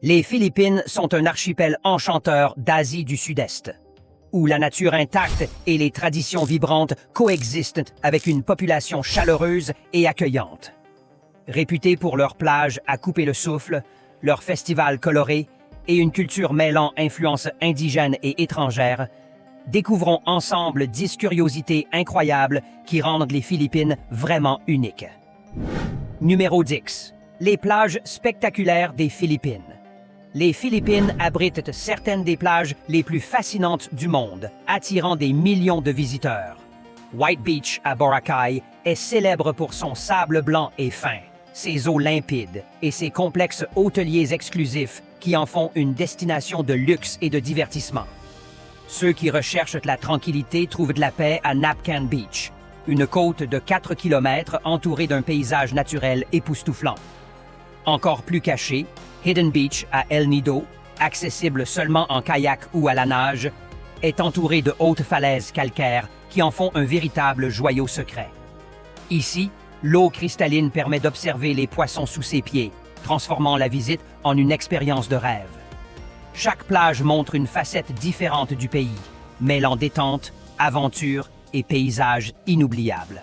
Les Philippines sont un archipel enchanteur d'Asie du Sud-Est, où la nature intacte et les traditions vibrantes coexistent avec une population chaleureuse et accueillante. Réputés pour leurs plages à couper le souffle, leurs festivals colorés et une culture mêlant influences indigènes et étrangères, découvrons ensemble 10 curiosités incroyables qui rendent les Philippines vraiment uniques. Numéro 10. Les plages spectaculaires des Philippines. Les Philippines abritent certaines des plages les plus fascinantes du monde, attirant des millions de visiteurs. White Beach à Boracay est célèbre pour son sable blanc et fin, ses eaux limpides et ses complexes hôteliers exclusifs qui en font une destination de luxe et de divertissement. Ceux qui recherchent la tranquillité trouvent de la paix à Napcan Beach, une côte de 4 km entourée d'un paysage naturel époustouflant. Encore plus caché, Hidden Beach à El Nido, accessible seulement en kayak ou à la nage, est entouré de hautes falaises calcaires qui en font un véritable joyau secret. Ici, l'eau cristalline permet d'observer les poissons sous ses pieds, transformant la visite en une expérience de rêve. Chaque plage montre une facette différente du pays, mêlant détente, aventure et paysages inoubliables.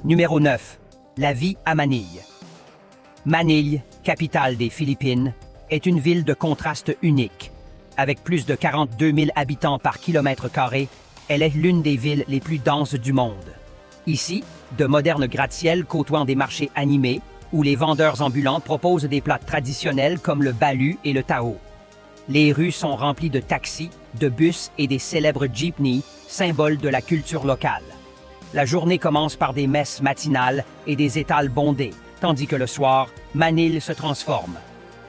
Numéro 9. La vie à Manille. Manille, capitale des Philippines, est une ville de contraste unique. Avec plus de 42 000 habitants par kilomètre carré, elle est l'une des villes les plus denses du monde. Ici, de modernes gratte-ciels côtoient des marchés animés, où les vendeurs ambulants proposent des plats traditionnels comme le balut et le tao. Les rues sont remplies de taxis, de bus et des célèbres jeepneys, symboles de la culture locale. La journée commence par des messes matinales et des étals bondés, tandis que le soir, Manille se transforme.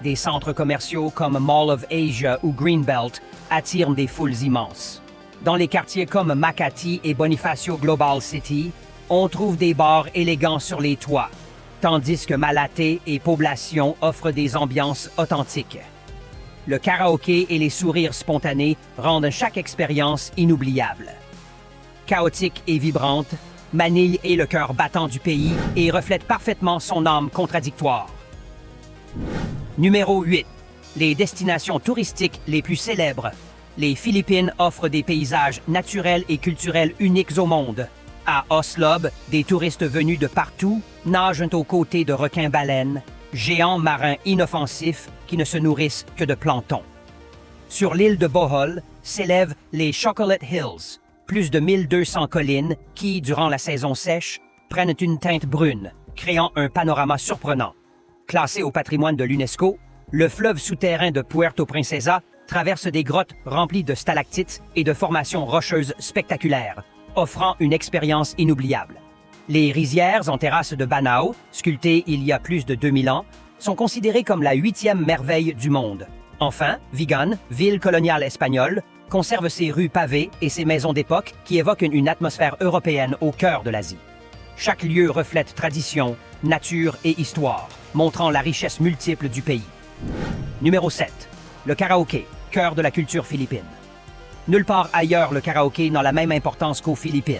Des centres commerciaux comme Mall of Asia ou Greenbelt attirent des foules immenses. Dans les quartiers comme Makati et Bonifacio Global City, on trouve des bars élégants sur les toits, tandis que Malate et Poblacion offrent des ambiances authentiques. Le karaoké et les sourires spontanés rendent chaque expérience inoubliable. Chaotique et vibrante, Manille est le cœur battant du pays et reflète parfaitement son âme contradictoire. Numéro 8. Les destinations touristiques les plus célèbres. Les Philippines offrent des paysages naturels et culturels uniques au monde. À Oslob, des touristes venus de partout nagent aux côtés de requins-baleines, géants marins inoffensifs qui ne se nourrissent que de plancton. Sur l'île de Bohol s'élèvent les Chocolate Hills, plus de 1200 collines qui, durant la saison sèche, prennent une teinte brune, créant un panorama surprenant. Classé au patrimoine de l'UNESCO, le fleuve souterrain de Puerto Princesa traverse des grottes remplies de stalactites et de formations rocheuses spectaculaires, offrant une expérience inoubliable. Les rizières en terrasse de Banao, sculptées il y a plus de 2000 ans, sont considérées comme la 8e merveille du monde. Enfin, Vigan, ville coloniale espagnole, conserve ses rues pavées et ses maisons d'époque qui évoquent une atmosphère européenne au cœur de l'Asie. Chaque lieu reflète tradition, nature et histoire, montrant la richesse multiple du pays. Numéro 7. Le karaoké, cœur de la culture philippine. Nulle part ailleurs le karaoké n'a la même importance qu'aux Philippines.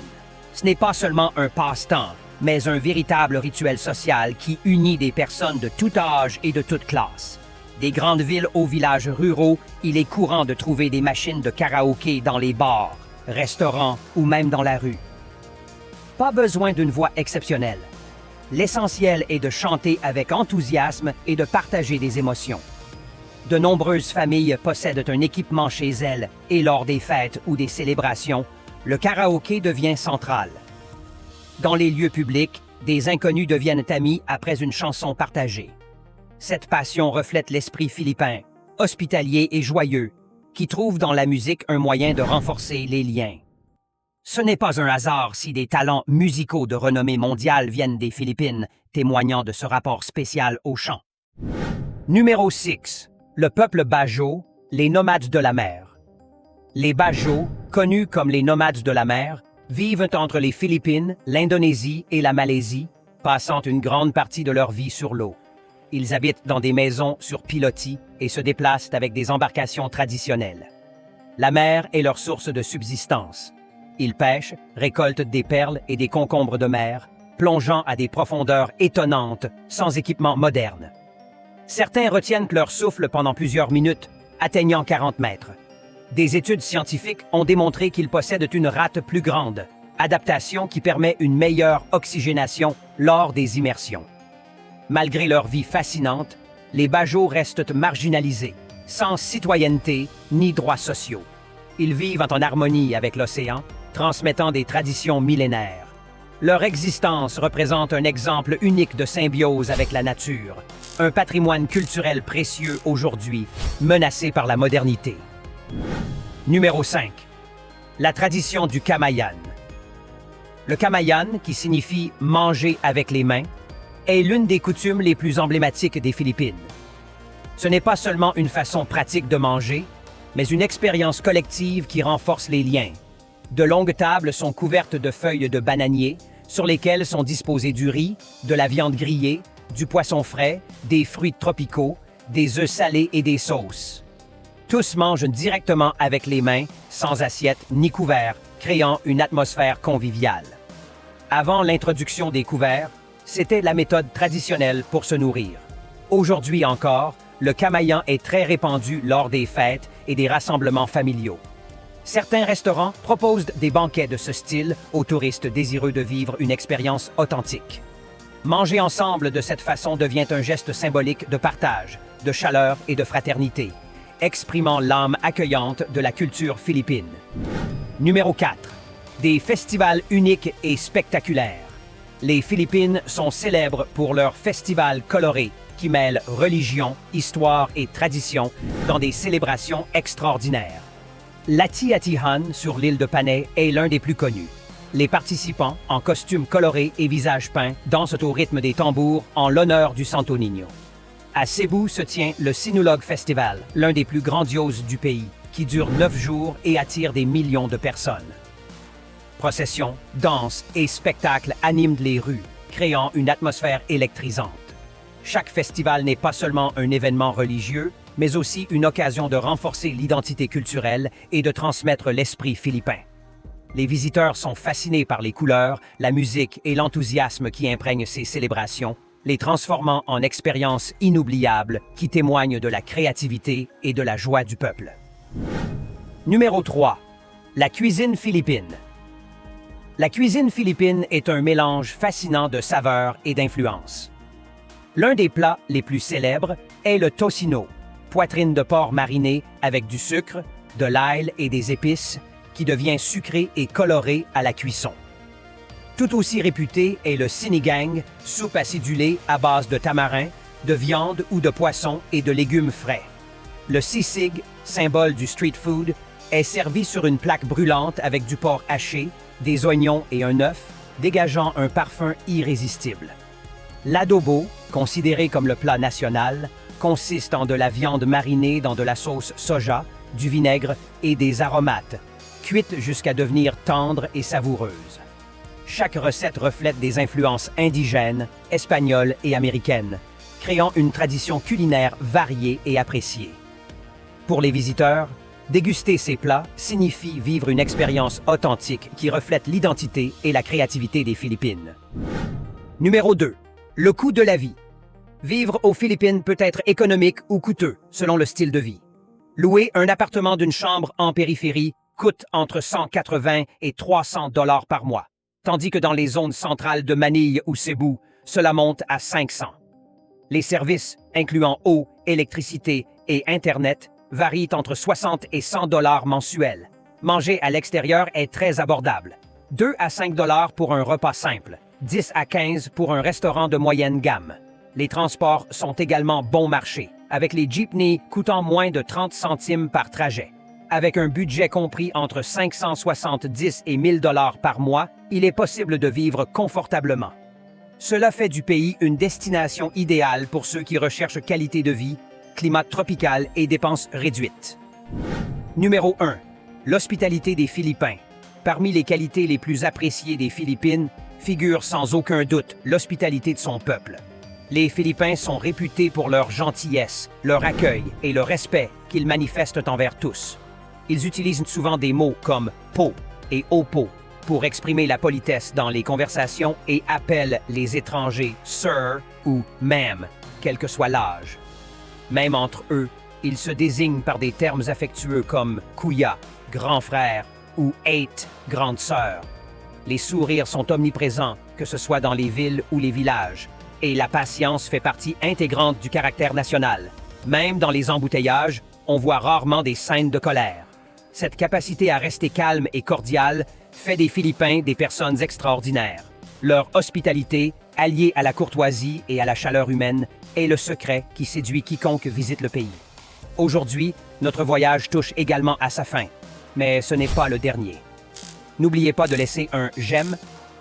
Ce n'est pas seulement un passe-temps, mais un véritable rituel social qui unit des personnes de tout âge et de toute classe. Des grandes villes aux villages ruraux, il est courant de trouver des machines de karaoké dans les bars, restaurants ou même dans la rue. Pas besoin d'une voix exceptionnelle. L'essentiel est de chanter avec enthousiasme et de partager des émotions. De nombreuses familles possèdent un équipement chez elles et lors des fêtes ou des célébrations, le karaoké devient central. Dans les lieux publics, des inconnus deviennent amis après une chanson partagée. Cette passion reflète l'esprit philippin, hospitalier et joyeux, qui trouve dans la musique un moyen de renforcer les liens. Ce n'est pas un hasard si des talents musicaux de renommée mondiale viennent des Philippines, témoignant de ce rapport spécial au chant. Numéro 6. Le peuple Bajo, les nomades de la mer. Les Bajo, connus comme les nomades de la mer, vivent entre les Philippines, l'Indonésie et la Malaisie, passant une grande partie de leur vie sur l'eau. Ils habitent dans des maisons sur pilotis et se déplacent avec des embarcations traditionnelles. La mer est leur source de subsistance. Ils pêchent, récoltent des perles et des concombres de mer, plongeant à des profondeurs étonnantes, sans équipement moderne. Certains retiennent leur souffle pendant plusieurs minutes, atteignant 40 mètres. Des études scientifiques ont démontré qu'ils possèdent une rate plus grande, adaptation qui permet une meilleure oxygénation lors des immersions. Malgré leur vie fascinante, les Bajos restent marginalisés, sans citoyenneté ni droits sociaux. Ils vivent en harmonie avec l'océan, transmettant des traditions millénaires. Leur existence représente un exemple unique de symbiose avec la nature, un patrimoine culturel précieux aujourd'hui, menacé par la modernité. Numéro 5. La tradition du Kamayan. Le Kamayan, qui signifie « manger avec les mains », est l'une des coutumes les plus emblématiques des Philippines. Ce n'est pas seulement une façon pratique de manger, mais une expérience collective qui renforce les liens. De longues tables sont couvertes de feuilles de bananier, sur lesquelles sont disposés du riz, de la viande grillée, du poisson frais, des fruits tropicaux, des œufs salés et des sauces. Tous mangent directement avec les mains, sans assiette ni couvert, créant une atmosphère conviviale. Avant l'introduction des couverts, c'était la méthode traditionnelle pour se nourrir. Aujourd'hui encore, le Kamayan est très répandu lors des fêtes et des rassemblements familiaux. Certains restaurants proposent des banquets de ce style aux touristes désireux de vivre une expérience authentique. Manger ensemble de cette façon devient un geste symbolique de partage, de chaleur et de fraternité, exprimant l'âme accueillante de la culture philippine. Numéro 4. Des festivals uniques et spectaculaires. Les Philippines sont célèbres pour leurs festivals colorés qui mêlent religion, histoire et tradition dans des célébrations extraordinaires. L'Ati-Atihan sur l'île de Panay est l'un des plus connus. Les participants, en costumes colorés et visages peints, dansent au rythme des tambours en l'honneur du Santo Niño. À Cebu se tient le Sinulog Festival, l'un des plus grandioses du pays, qui dure 9 jours et attire des millions de personnes. Processions, danses et spectacles animent les rues, créant une atmosphère électrisante. Chaque festival n'est pas seulement un événement religieux, mais aussi une occasion de renforcer l'identité culturelle et de transmettre l'esprit philippin. Les visiteurs sont fascinés par les couleurs, la musique et l'enthousiasme qui imprègnent ces célébrations, les transformant en expériences inoubliables qui témoignent de la créativité et de la joie du peuple. Numéro 3. La cuisine philippine. La cuisine philippine est un mélange fascinant de saveurs et d'influences. L'un des plats les plus célèbres est le tocino, poitrine de porc marinée avec du sucre, de l'ail et des épices, qui devient sucré et coloré à la cuisson. Tout aussi réputé est le sinigang, soupe acidulée à base de tamarin, de viande ou de poisson et de légumes frais. Le sisig, symbole du street food, est servi sur une plaque brûlante avec du porc haché, des oignons et un œuf, dégageant un parfum irrésistible. L'adobo, considéré comme le plat national, consiste en de la viande marinée dans de la sauce soja, du vinaigre et des aromates, cuite jusqu'à devenir tendre et savoureuse. Chaque recette reflète des influences indigènes, espagnoles et américaines, créant une tradition culinaire variée et appréciée. Pour les visiteurs, déguster ces plats signifie vivre une expérience authentique qui reflète l'identité et la créativité des Philippines. Numéro 2. Le coût de la vie. Vivre aux Philippines peut être économique ou coûteux, selon le style de vie. Louer un appartement d'une chambre en périphérie coûte entre 180 et 300 $ par mois, tandis que dans les zones centrales de Manille ou Cebu, cela monte à 500. Les services, incluant eau, électricité et Internet, varient entre 60 et 100 $ mensuels. Manger à l'extérieur est très abordable. 2 à 5 $ pour un repas simple, 10 à 15 pour un restaurant de moyenne gamme. Les transports sont également bon marché, avec les jeepneys coûtant moins de 30 centimes par trajet. Avec un budget compris entre 570 et 1000 $ par mois, il est possible de vivre confortablement. Cela fait du pays une destination idéale pour ceux qui recherchent qualité de vie, climat tropical et dépenses réduites. Numéro 1. L'hospitalité des Philippins. Parmi les qualités les plus appréciées des Philippines, figure sans aucun doute l'hospitalité de son peuple. Les Philippins sont réputés pour leur gentillesse, leur accueil et le respect qu'ils manifestent envers tous. Ils utilisent souvent des mots comme « po » et « opo » pour exprimer la politesse dans les conversations et appellent les étrangers « sir » ou « ma'am », quel que soit l'âge. Même entre eux, ils se désignent par des termes affectueux comme Kuya, grand frère, ou Ate, grande sœur. Les sourires sont omniprésents, que ce soit dans les villes ou les villages, et la patience fait partie intégrante du caractère national. Même dans les embouteillages, on voit rarement des scènes de colère. Cette capacité à rester calme et cordiale fait des Philippins des personnes extraordinaires. Leur hospitalité, alliée à la courtoisie et à la chaleur humaine, est le secret qui séduit quiconque visite le pays. Aujourd'hui, notre voyage touche également à sa fin, mais ce n'est pas le dernier. N'oubliez pas de laisser un j'aime,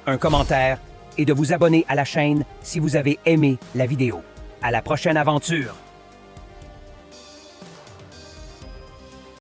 un commentaire et de vous abonner à la chaîne si vous avez aimé la vidéo. À la prochaine aventure!